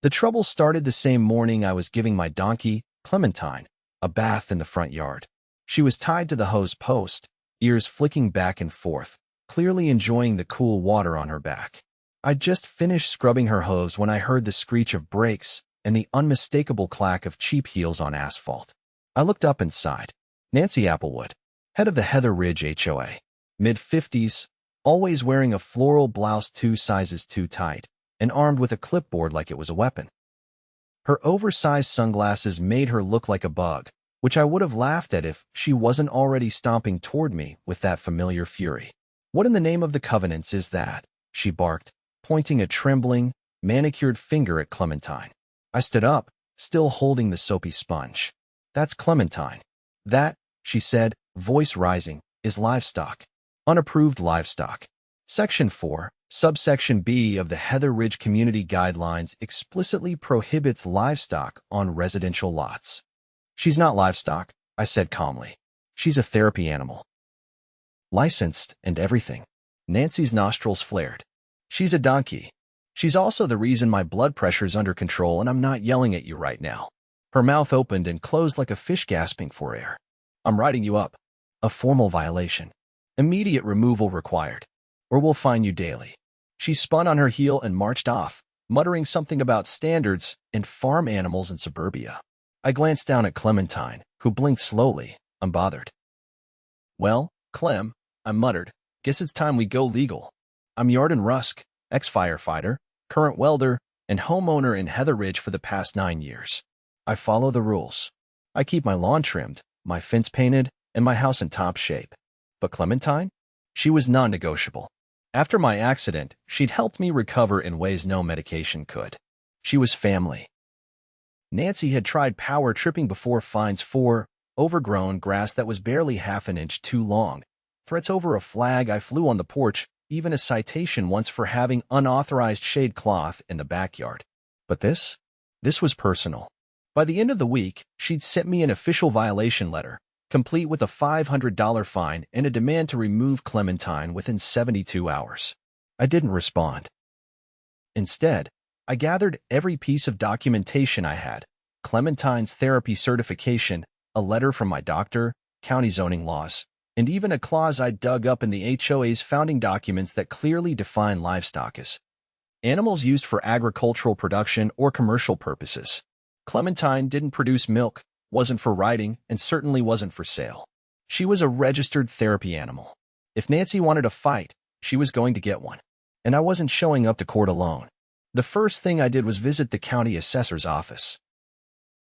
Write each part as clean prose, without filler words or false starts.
The trouble started the same morning I was giving my donkey, Clementine, a bath in the front yard. She was tied to the hose post, ears flicking back and forth, clearly enjoying the cool water on her back. I'd just finished scrubbing her hose when I heard the screech of brakes and the unmistakable clack of cheap heels on asphalt. I looked up and sighed. Nancy Applewood, head of the Heather Ridge HOA, mid-50s, always wearing a floral blouse 2 sizes too tight, and armed with a clipboard like it was a weapon. Her oversized sunglasses made her look like a bug, which I would have laughed at if she wasn't already stomping toward me with that familiar fury. "What in the name of the covenants is that?" she barked, pointing a trembling, manicured finger at Clementine. I stood up, still holding the soapy sponge. "That's Clementine. That," she said, voice rising, "is livestock. Unapproved livestock. Section 4, subsection B of the Heather Ridge Community Guidelines explicitly prohibits livestock on residential lots." "She's not livestock," I said calmly. "She's a therapy animal. Licensed and everything." Nancy's nostrils flared. "She's a donkey. She's also the reason my blood pressure's under control and I'm not yelling at you right now." Her mouth opened and closed like a fish gasping for air. "I'm writing you up. A formal violation. Immediate removal required. Or we'll fine you daily." She spun on her heel and marched off, muttering something about standards and farm animals in suburbia. I glanced down at Clementine, who blinked slowly, unbothered. "Well, Clem," I muttered, "guess it's time we go legal. I'm Yarden Rusk, ex-firefighter, current welder, and homeowner in Heather Ridge for the past 9 years. I follow the rules. I keep my lawn trimmed, my fence painted, and my house in top shape. But Clementine? She was non-negotiable. After my accident, she'd helped me recover in ways no medication could. She was family. Nancy had tried power tripping before, fines for overgrown grass that was barely half an inch too long, threats over a flag I flew on the porch, even a citation once for having unauthorized shade cloth in the backyard. But this was personal. By the end of the week, she'd sent me an official violation letter, complete with a $500 fine and a demand to remove Clementine within 72 hours. I didn't respond. Instead, I gathered every piece of documentation I had: Clementine's therapy certification, a letter from my doctor, county zoning laws, and even a clause I dug up in the HOA's founding documents that clearly define livestock as animals used for agricultural production or commercial purposes. Clementine didn't produce milk, wasn't for riding, and certainly wasn't for sale. She was a registered therapy animal. If Nancy wanted a fight, she was going to get one. And I wasn't showing up to court alone. The first thing I did was visit the county assessor's office.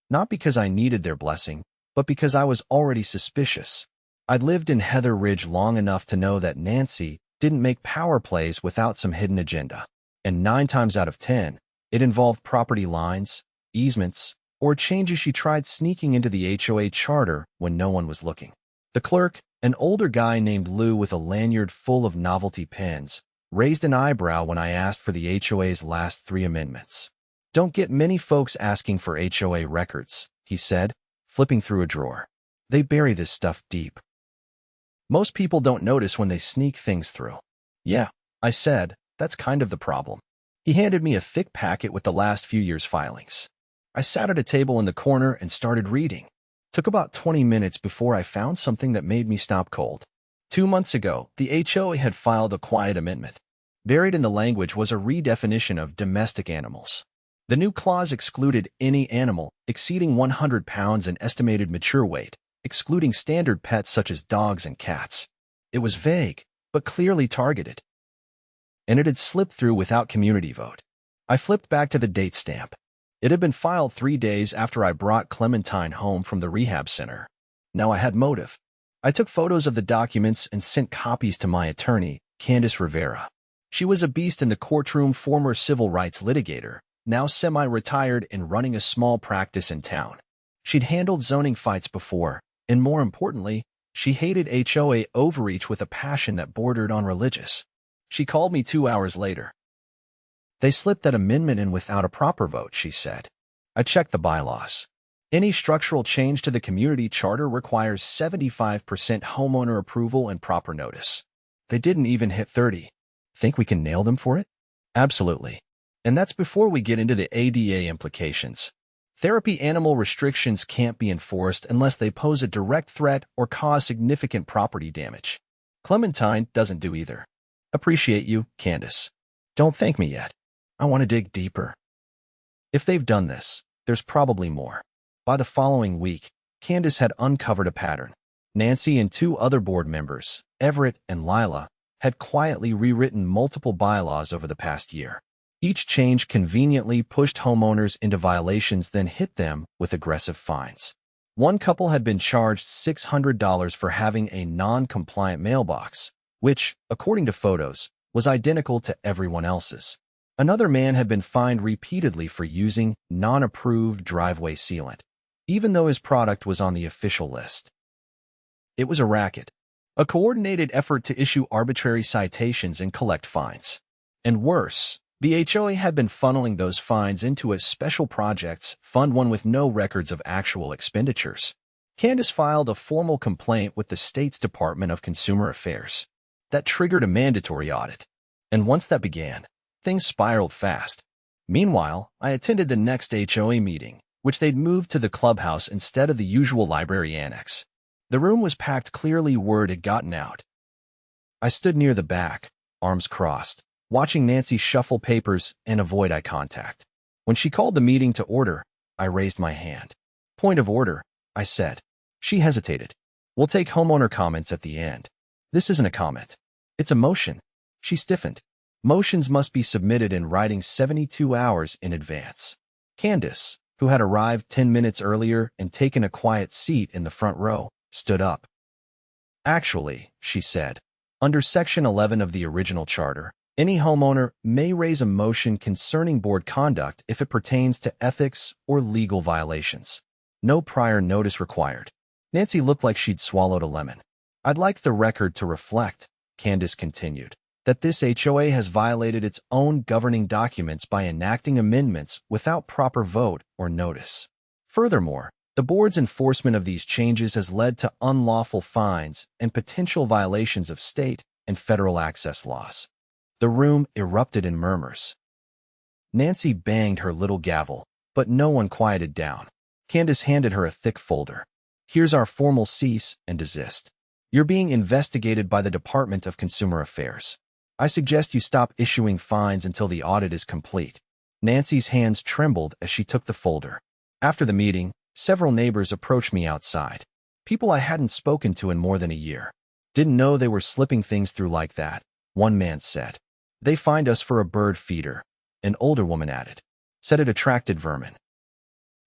Not because I needed their blessing, but because I was already suspicious. I'd lived in Heather Ridge long enough to know that Nancy didn't make power plays without some hidden agenda. And 9 times out of 10, it involved property lines, easements, or changes she tried sneaking into the HOA charter when no one was looking. The clerk, an older guy named Lou with a lanyard full of novelty pens, raised an eyebrow when I asked for the HOA's last 3 amendments. "Don't get many folks asking for HOA records," he said, flipping through a drawer. "They bury this stuff deep. Most people don't notice when they sneak things through." "Yeah," I said, "that's kind of the problem." He handed me a thick packet with the last few years' filings. I sat at a table in the corner and started reading. Took about 20 minutes before I found something that made me stop cold. 2 months ago, the HOA had filed a quiet amendment. Buried in the language was a redefinition of domestic animals. The new clause excluded any animal exceeding 100 pounds in estimated mature weight, excluding standard pets such as dogs and cats. It was vague, but clearly targeted. And it had slipped through without community vote. I flipped back to the date stamp. It had been filed 3 days after I brought Clementine home from the rehab center. Now I had motive. I took photos of the documents and sent copies to my attorney, Candace Rivera. She was a beast in the courtroom, former civil rights litigator, now semi-retired and running a small practice in town. She'd handled zoning fights before, and more importantly, she hated HOA overreach with a passion that bordered on religious. She called me 2 hours later. "They slipped that amendment in without a proper vote," she said. I checked the bylaws. Any structural change to the community charter requires 75% homeowner approval and proper notice. They didn't even hit 30. "Think we can nail them for it?" "Absolutely. And that's before we get into the ADA implications. Therapy animal restrictions can't be enforced unless they pose a direct threat or cause significant property damage. Clementine doesn't do either. Appreciate you, Candace. Don't thank me yet. I want to dig deeper. If they've done this, there's probably more. By the following week, Candace had uncovered a pattern. Nancy and two other board members, Everett and Lila, had quietly rewritten multiple bylaws over the past year. Each change conveniently pushed homeowners into violations, then hit them with aggressive fines. One couple had been charged $600 for having a non-compliant mailbox, which, according to photos, was identical to everyone else's. Another man had been fined repeatedly for using non-approved driveway sealant, even though his product was on the official list. It was a racket, a coordinated effort to issue arbitrary citations and collect fines. And worse, the HOA had been funneling those fines into a special projects fund, one with no records of actual expenditures. Candace filed a formal complaint with the state's Department of Consumer Affairs. That triggered a mandatory audit. And once that began, things spiraled fast. Meanwhile, I attended the next HOA meeting, which they'd moved to the clubhouse instead of the usual library annex. The room was packed, clearly word had gotten out. I stood near the back, arms crossed, watching Nancy shuffle papers and avoid eye contact. When she called the meeting to order, I raised my hand. Point of order, I said. She hesitated. We'll take homeowner comments at the end. This isn't a comment. It's a motion. She stiffened. Motions must be submitted in writing 72 hours in advance. Candace, who had arrived 10 minutes earlier and taken a quiet seat in the front row, stood up. Actually, she said, under Section 11 of the original charter, any homeowner may raise a motion concerning board conduct if it pertains to ethics or legal violations. No prior notice required. Nancy looked like she'd swallowed a lemon. I'd like the record to reflect, Candace continued, that this HOA has violated its own governing documents by enacting amendments without proper vote or notice. Furthermore, the board's enforcement of these changes has led to unlawful fines and potential violations of state and federal access laws. The room erupted in murmurs. Nancy banged her little gavel, but no one quieted down. Candace handed her a thick folder. Here's our formal cease and desist. You're being investigated by the Department of Consumer Affairs. I suggest you stop issuing fines until the audit is complete. Nancy's hands trembled as she took the folder. After the meeting, several neighbors approached me outside. People I hadn't spoken to in more than a year. Didn't know they were slipping things through like that, one man said. They fined us for a bird feeder, an older woman added. Said it attracted vermin.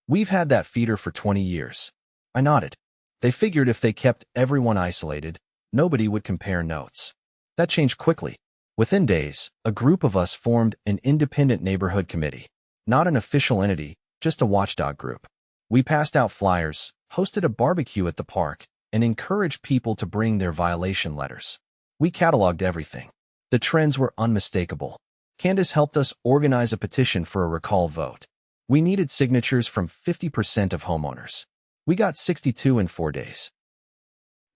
We've had that feeder for 20 years. I nodded. They figured if they kept everyone isolated, nobody would compare notes. That changed quickly. Within days, a group of us formed an independent neighborhood committee. Not an official entity, just a watchdog group. We passed out flyers, hosted a barbecue at the park, and encouraged people to bring their violation letters. We cataloged everything. The trends were unmistakable. Candace helped us organize a petition for a recall vote. We needed signatures from 50% of homeowners. We got 62 in 4 days.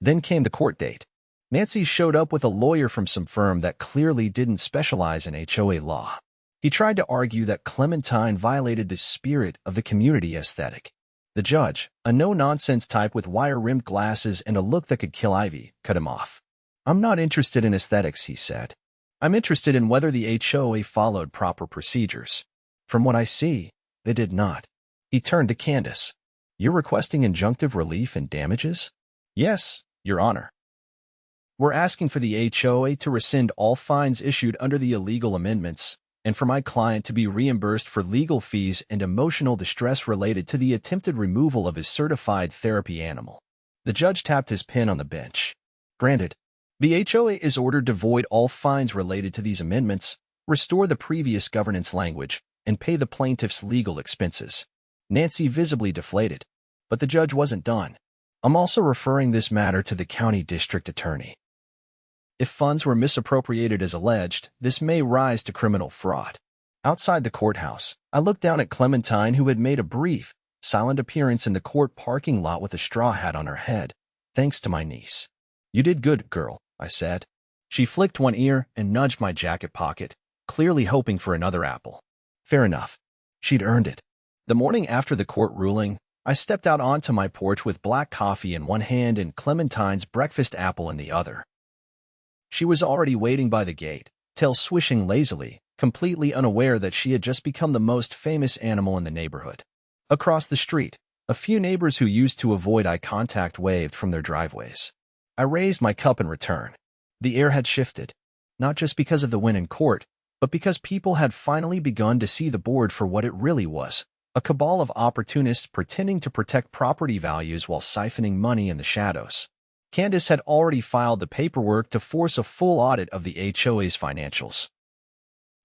Then came the court date. Nancy showed up with a lawyer from some firm that clearly didn't specialize in HOA law. He tried to argue that Clementine violated the spirit of the community aesthetic. The judge, a no-nonsense type with wire-rimmed glasses and a look that could kill Ivy, cut him off. I'm not interested in aesthetics, he said. I'm interested in whether the HOA followed proper procedures. From what I see, they did not. He turned to Candace. You're requesting injunctive relief and damages? Yes, Your Honor. We're asking for the HOA to rescind all fines issued under the illegal amendments, and for my client to be reimbursed for legal fees and emotional distress related to the attempted removal of his certified therapy animal. The judge tapped his pen on the bench. Granted. The HOA is ordered to void all fines related to these amendments, restore the previous governance language, and pay the plaintiff's legal expenses. Nancy visibly deflated. But the judge wasn't done. I'm also referring this matter to the county district attorney. If funds were misappropriated as alleged, this may rise to criminal fraud. Outside the courthouse, I looked down at Clementine, who had made a brief, silent appearance in the court parking lot with a straw hat on her head, thanks to my niece. You did good, girl, I said. She flicked one ear and nudged my jacket pocket, clearly hoping for another apple. Fair enough. She'd earned it. The morning after the court ruling, I stepped out onto my porch with black coffee in one hand and Clementine's breakfast apple in the other. She was already waiting by the gate, tail swishing lazily, completely unaware that she had just become the most famous animal in the neighborhood. Across the street, a few neighbors who used to avoid eye contact waved from their driveways. I raised my cup in return. The air had shifted, not just because of the win in court, but because people had finally begun to see the board for what it really was, a cabal of opportunists pretending to protect property values while siphoning money in the shadows. Candace had already filed the paperwork to force a full audit of the HOA's financials.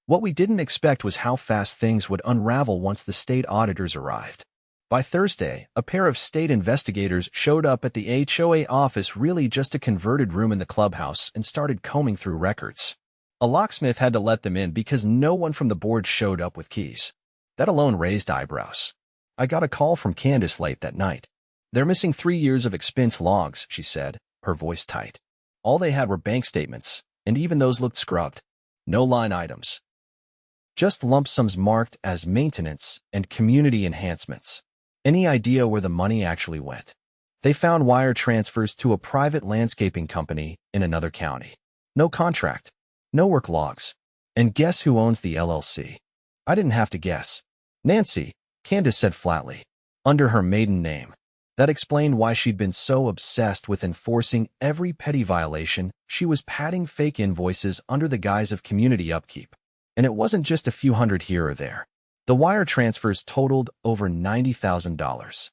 What we didn't expect was how fast things would unravel once the state auditors arrived. By Thursday, a pair of state investigators showed up at the HOA office, really just a converted room in the clubhouse, and started combing through records. A locksmith had to let them in because no one from the board showed up with keys. That alone raised eyebrows. I got a call from Candace late that night. "They're missing 3 years of expense logs," she said, her voice tight. All they had were bank statements, and even those looked scrubbed. No line items. Just lump sums marked as maintenance and community enhancements. Any idea where the money actually went? They found wire transfers to a private landscaping company in another county. No contract. No work logs. And guess who owns the LLC? I didn't have to guess. Nancy, Candace said flatly, under her maiden name. That explained why she'd been so obsessed with enforcing every petty violation. She was padding fake invoices under the guise of community upkeep. And it wasn't just a few hundred here or there. The wire transfers totaled over $90,000.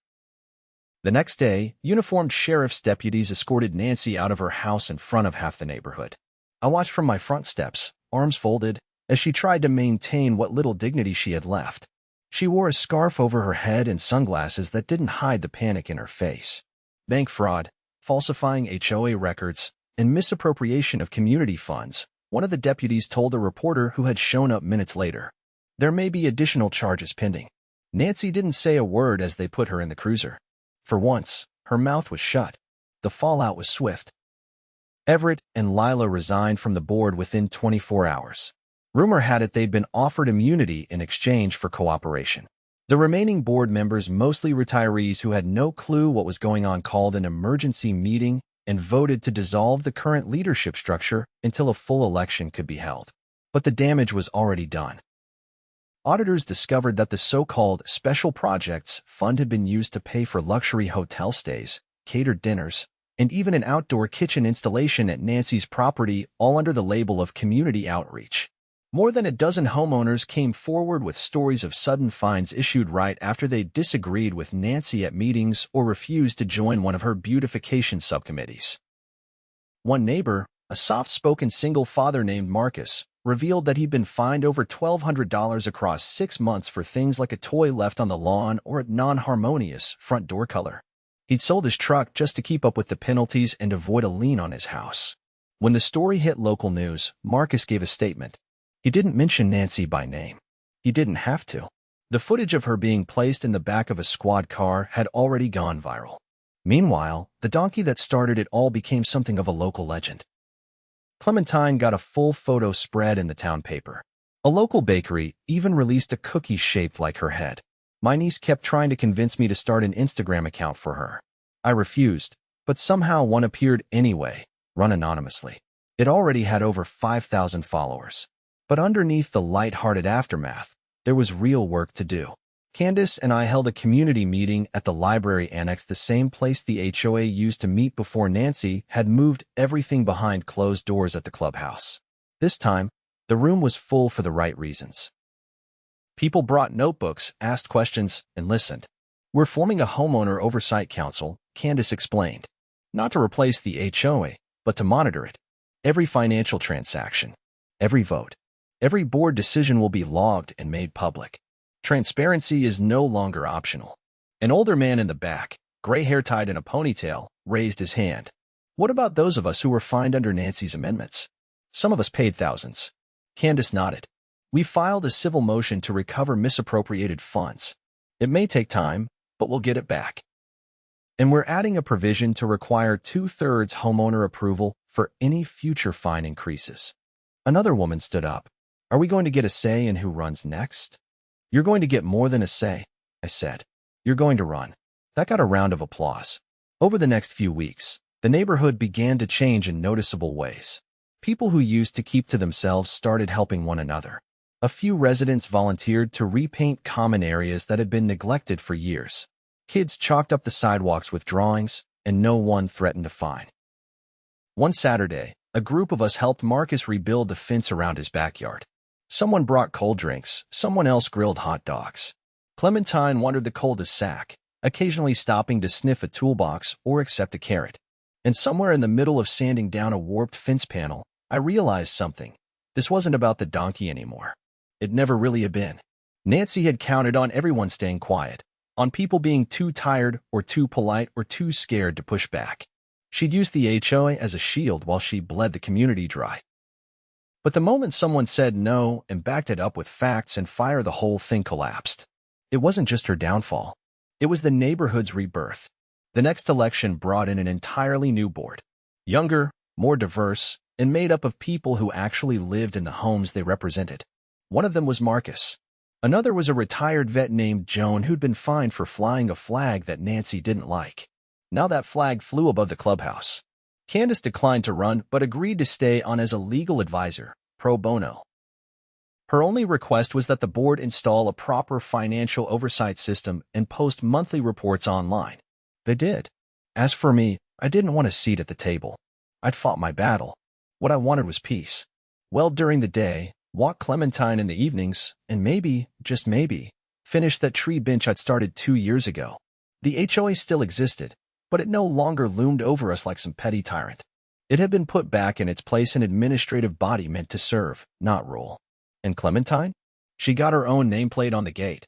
The next day, uniformed sheriff's deputies escorted Nancy out of her house in front of half the neighborhood. I watched from my front steps, arms folded, as she tried to maintain what little dignity she had left. She wore a scarf over her head and sunglasses that didn't hide the panic in her face. Bank fraud, falsifying HOA records, and misappropriation of community funds, one of the deputies told a reporter who had shown up minutes later. There may be additional charges pending. Nancy didn't say a word as they put her in the cruiser. For once, her mouth was shut. The fallout was swift. Everett and Lila resigned from the board within 24 hours. Rumor had it they'd been offered immunity in exchange for cooperation. The remaining board members, mostly retirees who had no clue what was going on, called an emergency meeting and voted to dissolve the current leadership structure until a full election could be held. But the damage was already done. Auditors discovered that the so-called Special Projects Fund had been used to pay for luxury hotel stays, catered dinners, and even an outdoor kitchen installation at Nancy's property, all under the label of community outreach. More than a dozen homeowners came forward with stories of sudden fines issued right after they disagreed with Nancy at meetings or refused to join one of her beautification subcommittees. One neighbor, a soft-spoken single father named Marcus, revealed that he'd been fined over $1,200 across 6 months for things like a toy left on the lawn or a non-harmonious front door color. He'd sold his truck just to keep up with the penalties and avoid a lien on his house. When the story hit local news, Marcus gave a statement. He didn't mention Nancy by name. He didn't have to. The footage of her being placed in the back of a squad car had already gone viral. Meanwhile, the donkey that started it all became something of a local legend. Clementine got a full photo spread in the town paper. A local bakery even released a cookie shaped like her head. My niece kept trying to convince me to start an Instagram account for her. I refused, but somehow one appeared anyway, run anonymously. It already had over 5,000 followers. But underneath the light-hearted aftermath, there was real work to do. Candace and I held a community meeting at the library annex, the same place the HOA used to meet before Nancy had moved everything behind closed doors at the clubhouse. This time, the room was full for the right reasons. People brought notebooks, asked questions, and listened. "We're forming a homeowner oversight council," Candace explained. "Not to replace the HOA, but to monitor it. Every financial transaction, every vote, every board decision will be logged and made public. Transparency is no longer optional." An older man in the back, gray hair tied in a ponytail, raised his hand. "What about those of us who were fined under Nancy's amendments? Some of us paid thousands." Candace nodded. "We filed a civil motion to recover misappropriated funds. It may take time, but we'll get it back. And we're adding a provision to require 2/3 homeowner approval for any future fine increases." Another woman stood up. "Are we going to get a say in who runs next?" "You're going to get more than a say," I said. "You're going to run." That got a round of applause. Over the next few weeks, the neighborhood began to change in noticeable ways. People who used to keep to themselves started helping one another. A few residents volunteered to repaint common areas that had been neglected for years. Kids chalked up the sidewalks with drawings, and no one threatened a fine. One Saturday, a group of us helped Marcus rebuild the fence around his backyard. Someone brought cold drinks, someone else grilled hot dogs. Clementine wandered the cul-de-sac, occasionally stopping to sniff a toolbox or accept a carrot. And somewhere in the middle of sanding down a warped fence panel, I realized something. This wasn't about the donkey anymore. It never really had been. Nancy had counted on everyone staying quiet, on people being too tired or too polite or too scared to push back. She'd used the HOA as a shield while she bled the community dry. But the moment someone said no and backed it up with facts and fire, the whole thing collapsed. It wasn't just her downfall. It was the neighborhood's rebirth. The next election brought in an entirely new board. Younger, more diverse, and made up of people who actually lived in the homes they represented. One of them was Marcus. Another was a retired vet named Joan who'd been fined for flying a flag that Nancy didn't like. Now that flag flew above the clubhouse. Candace declined to run but agreed to stay on as a legal advisor, pro bono. Her only request was that the board install a proper financial oversight system and post monthly reports online. They did. As for me, I didn't want a seat at the table. I'd fought my battle. What I wanted was peace. Well, during the day, walk Clementine in the evenings, and maybe, just maybe, finish that tree bench I'd started 2 years ago. The HOA still existed, but it no longer loomed over us like some petty tyrant. It had been put back in its place, an administrative body meant to serve, not rule. And Clementine? She got her own nameplate on the gate.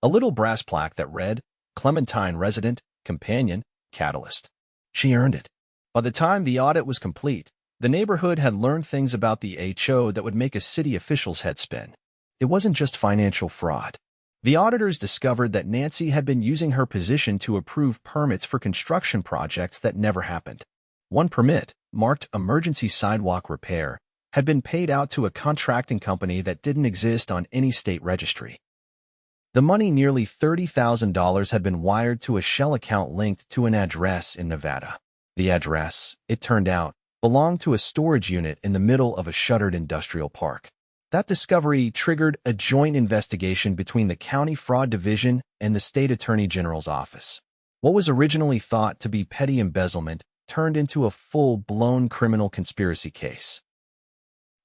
A little brass plaque that read, "Clementine Resident, Companion, Catalyst." She earned it. By the time the audit was complete, the neighborhood had learned things about the HOA that would make a city official's head spin. It wasn't just financial fraud. The auditors discovered that Nancy had been using her position to approve permits for construction projects that never happened. One permit, marked Emergency Sidewalk Repair, had been paid out to a contracting company that didn't exist on any state registry. The money, nearly $30,000, had been wired to a shell account linked to an address in Nevada. The address, it turned out, belonged to a storage unit in the middle of a shuttered industrial park. That discovery triggered a joint investigation between the County Fraud Division and the State Attorney General's office. What was originally thought to be petty embezzlement turned into a full-blown criminal conspiracy case.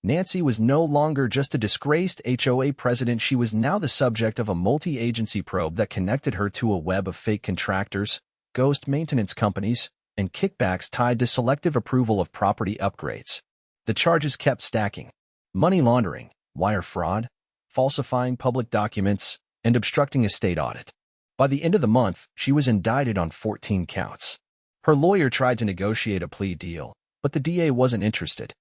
Nancy was no longer just a disgraced HOA president. She was now the subject of a multi-agency probe that connected her to a web of fake contractors, ghost maintenance companies, and kickbacks tied to selective approval of property upgrades. The charges kept stacking: money laundering, wire fraud, falsifying public documents, and obstructing a state audit. By the end of the month, she was indicted on 14 counts. Her lawyer tried to negotiate a plea deal, but the DA wasn't interested.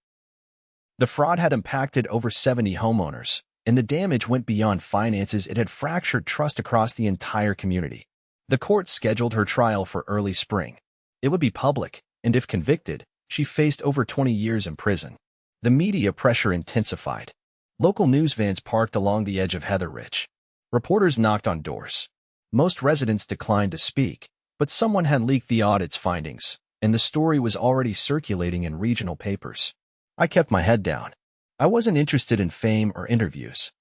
The fraud had impacted over 70 homeowners, and the damage went beyond finances. It had fractured trust across the entire community. The court scheduled her trial for early spring. It would be public, and if convicted, she faced over 20 years in prison. The media pressure intensified. Local news vans parked along the edge of Heather Ridge. Reporters knocked on doors. Most residents declined to speak, but someone had leaked the audit's findings, and the story was already circulating in regional papers. I kept my head down. I wasn't interested in fame or interviews.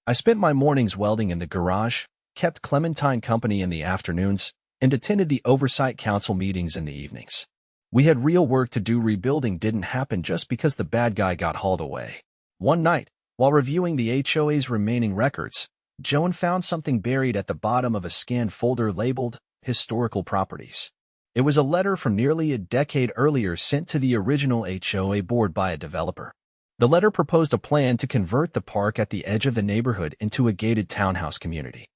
I spent my mornings welding in the garage, kept Clementine company in the afternoons, and attended the Oversight Council meetings in the evenings. We had real work to do. Rebuilding didn't happen just because the bad guy got hauled away. One night, while reviewing the HOA's remaining records, Joan found something buried at the bottom of a scanned folder labeled Historical Properties. It was a letter from nearly a decade earlier sent to the original HOA board by a developer. The letter proposed a plan to convert the park at the edge of the neighborhood into a gated townhouse community.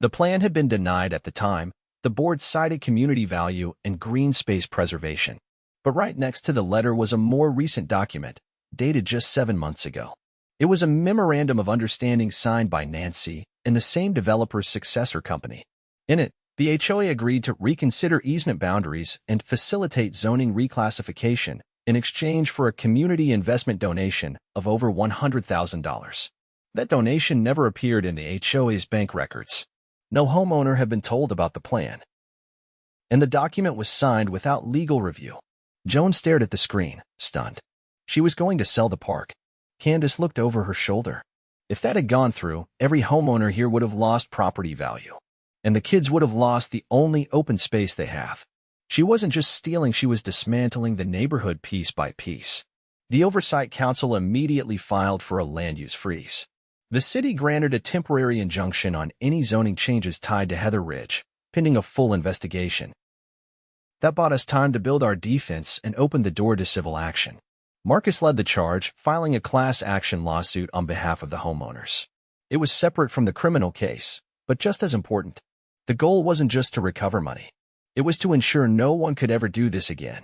The plan had been denied at the time. The board cited community value and green space preservation. But right next to the letter was a more recent document, dated just 7 months ago. It was a memorandum of understanding signed by Nancy and the same developer's successor company. In it, the HOA agreed to reconsider easement boundaries and facilitate zoning reclassification in exchange for a community investment donation of over $100,000. That donation never appeared in the HOA's bank records. No homeowner had been told about the plan. And the document was signed without legal review. Joan stared at the screen, stunned. She was going to sell the park. Candace looked over her shoulder. If that had gone through, every homeowner here would have lost property value. And the kids would have lost the only open space they have. She wasn't just stealing, she was dismantling the neighborhood piece by piece. The Oversight Council immediately filed for a land use freeze. The city granted a temporary injunction on any zoning changes tied to Heather Ridge, pending a full investigation. That bought us time to build our defense and opened the door to civil action. Marcus led the charge, filing a class action lawsuit on behalf of the homeowners. It was separate from the criminal case, but just as important. The goal wasn't just to recover money. It was to ensure no one could ever do this again.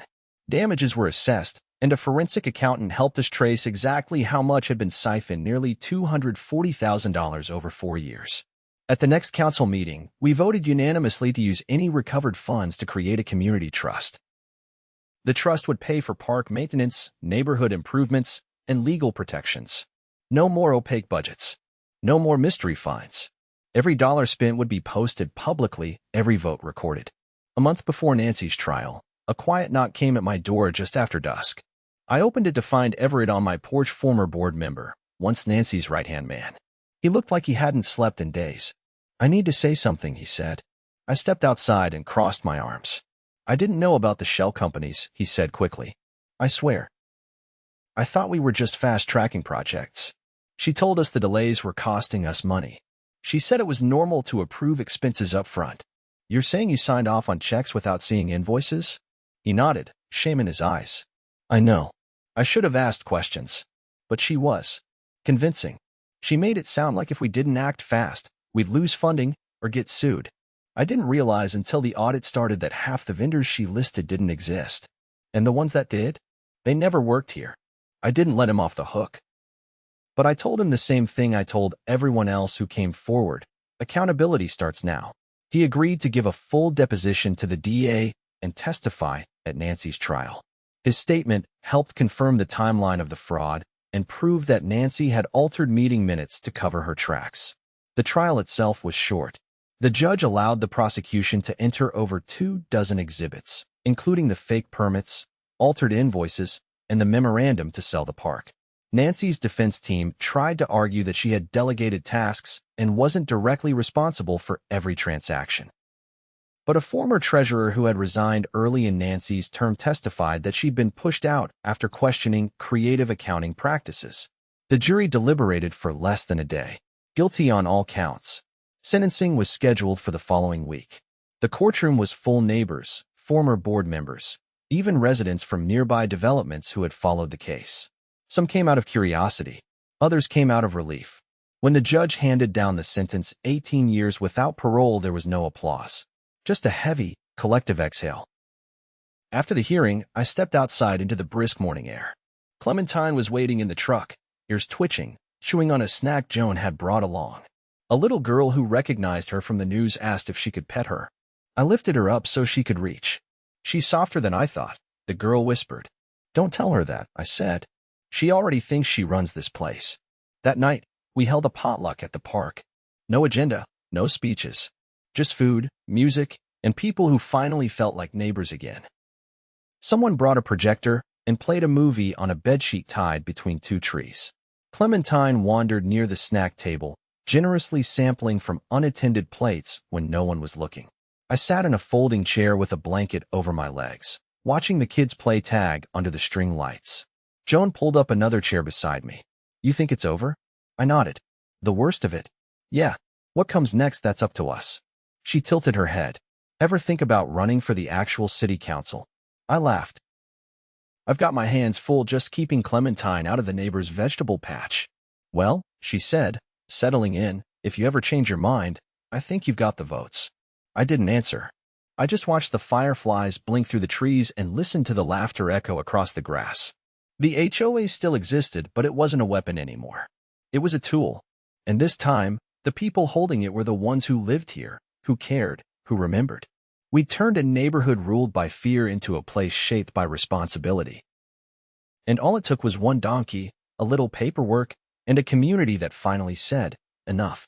Damages were assessed, and a forensic accountant helped us trace exactly how much had been siphoned, nearly $240,000 over 4 years. At the next council meeting, we voted unanimously to use any recovered funds to create a community trust. The trust would pay for park maintenance, neighborhood improvements, and legal protections. No more opaque budgets. No more mystery fines. Every dollar spent would be posted publicly, every vote recorded. A month before Nancy's trial, a quiet knock came at my door just after dusk. I opened it to find Everett on my porch, former board member, once Nancy's right-hand man. He looked like he hadn't slept in days. "I need to say something," he said. I stepped outside and crossed my arms. "I didn't know about the shell companies," he said quickly. "I swear. I thought we were just fast-tracking projects." She told us the delays were costing us money. She said it was normal to approve expenses up front. "You're saying you signed off on checks without seeing invoices?" He nodded, shame in his eyes. "I know. I should have asked questions." But she was convincing. She made it sound like if we didn't act fast, we'd lose funding or get sued. I didn't realize until the audit started that half the vendors she listed didn't exist. And the ones that did, they never worked here. I didn't let him off the hook. But I told him the same thing I told everyone else who came forward. Accountability starts now. He agreed to give a full deposition to the DA and testify at Nancy's trial. His statement helped confirm the timeline of the fraud and prove that Nancy had altered meeting minutes to cover her tracks. The trial itself was short. The judge allowed the prosecution to enter over 24 exhibits, including the fake permits, altered invoices, and the memorandum to sell the park. Nancy's defense team tried to argue that she had delegated tasks and wasn't directly responsible for every transaction. But a former treasurer who had resigned early in Nancy's term testified that she'd been pushed out after questioning creative accounting practices. The jury deliberated for less than a day. Guilty on all counts. Sentencing was scheduled for the following week. The courtroom was full. Neighbors, former board members, even residents from nearby developments who had followed the case. Some came out of curiosity. Others came out of relief. When the judge handed down the sentence, 18 years without parole, there was no applause. Just a heavy, collective exhale. After the hearing, I stepped outside into the brisk morning air. Clementine was waiting in the truck, ears twitching, chewing on a snack Joan had brought along. A little girl who recognized her from the news asked if she could pet her. I lifted her up so she could reach. "She's softer than I thought," the girl whispered. "Don't tell her that," I said. "She already thinks she runs this place." That night, we held a potluck at the park. No agenda, no speeches. Just food, music, and people who finally felt like neighbors again. Someone brought a projector and played a movie on a bedsheet tied between 2 trees. Clementine wandered near the snack table, generously sampling from unattended plates when no one was looking. I sat in a folding chair with a blanket over my legs, watching the kids play tag under the string lights. Joan pulled up another chair beside me. "You think it's over?" I nodded. "The worst of it? Yeah. What comes next, that's up to us." She tilted her head. "Ever think about running for the actual city council?" I laughed. "I've got my hands full just keeping Clementine out of the neighbor's vegetable patch." "Well," she said, settling in, "if you ever change your mind, I think you've got the votes." I didn't answer. I just watched the fireflies blink through the trees and listened to the laughter echo across the grass. The HOA still existed, but it wasn't a weapon anymore. It was a tool. And this time, the people holding it were the ones who lived here, who cared, who remembered. We turned a neighborhood ruled by fear into a place shaped by responsibility. And all it took was one donkey, a little paperwork, and a community that finally said, enough.